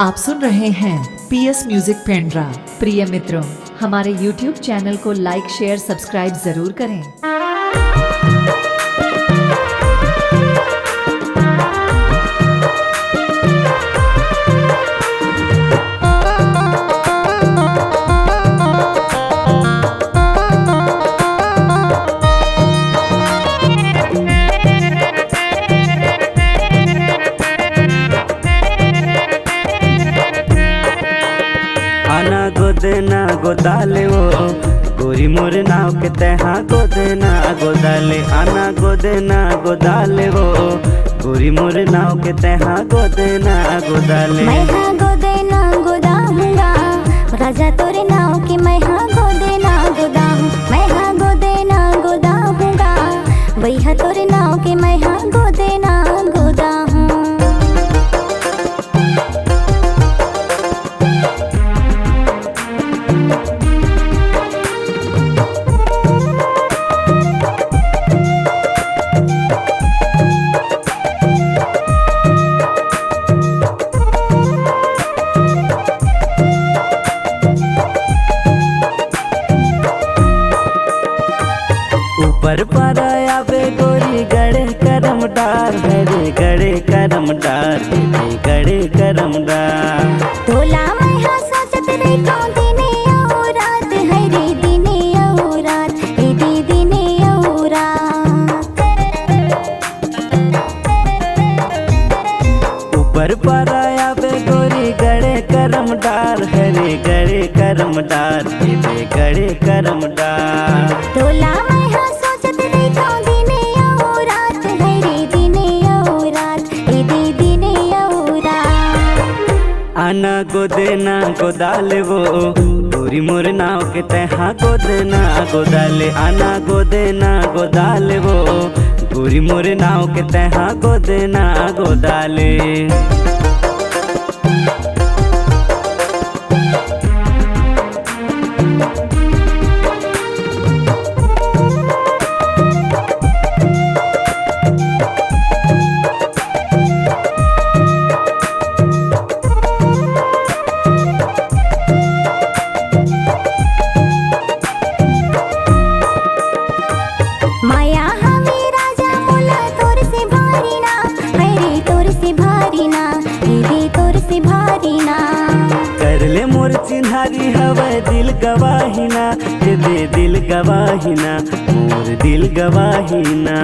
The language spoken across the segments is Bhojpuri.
आप सुन रहे हैं पीएस म्यूजिक पेंड्रा। प्रिय मित्रों, हमारे YouTube चैनल को लाइक शेयर सब्सक्राइब जरूर करें। आना गोदना गोदाले वो गोरी मोर नाव के तहा गोदना गोदाले। आना गोदना गोदाले वो गोरी मोर नाव के तहा गोदना गोदाले। मैं हाँ गोदेना गोदाऊंगा राजा तोरे नाव की। मैं हाँ गोदेना गोदाऊं, मैं हाँ गोदेना गोदाऊंगा वही तोरे नाव के। मैं हाँ गोदेना गोदाऊं। ऊपर पर आवे गोरी गड़े करम डार है रे गड़े करम डार है गड़े करम डार। तोला मैं हाँ सोचत रे कौन दिने और रात है रे दिने और रात ए दी दिने और रात। ऊपर पर आवे गोरी गड़े करम डार है रे गड़े करम डार है गड़े करम डार। तोला मैं हाँ सोचत रे कौन दिने और रात है रे दिने और रात ए दी दिने और रात। आना गोदेना गोदाले वो गोरी मोर नाव के तहा गोदेना गोदाले। आना गोदेना गोदाले वो गोरी मोर नाव के तहा गोदेना गोदाले। माया हमें राजा मोला तोर से भारी ना है रे तोर से भारी ना हे रे तोर से भारी ना। कर ले मोर चिन्हारी हवे दिल गवाहिना ये दे दिल गवाहिना मोर दिल गवाहिना।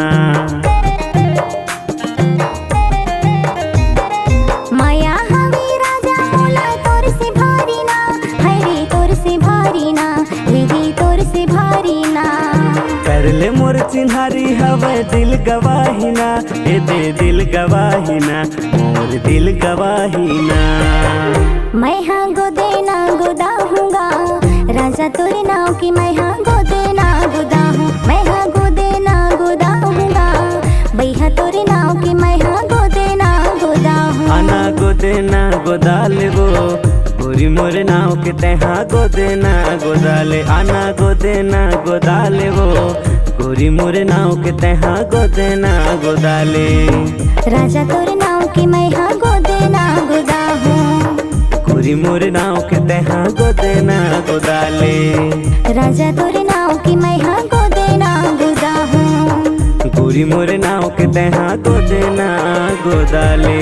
माया हमें राजा मोला तोर से भारी ना है रे तोर से भारी ना हे रे तोर से भारी ना। कर ले मोर चिन्हारी हवे दिल गवाहिना ये दे दिल गवाहिना मोर दिल गवाहिना। मैं हाँ गोदेना गोदाऊंगा राजा तोरे नाव की। मैं हाँ गोदेना गोदाऊं, मैं हाँ गोदेना गोदाऊंगा भैया तोरे नाव की। मैं हाँ गोदेना गोदाऊं। आना गोदेना गोदाले वो गोरी मोर नाव के तहा गोदेना गोदाले। आना गोदेना गोदाले वो गोरी मोर नाव के तहा गोदेना गोदाले। राजा तोरे नाव की। मैं हाँ गोदेना गोदाऊं। गोरी मोर नाव के तहा गोदेना गोदाले। राजा तोरे नाव की। मैं हाँ गोदेना गोदाऊं। गोरी मोर नाव के तहा गोदेना गोदाले।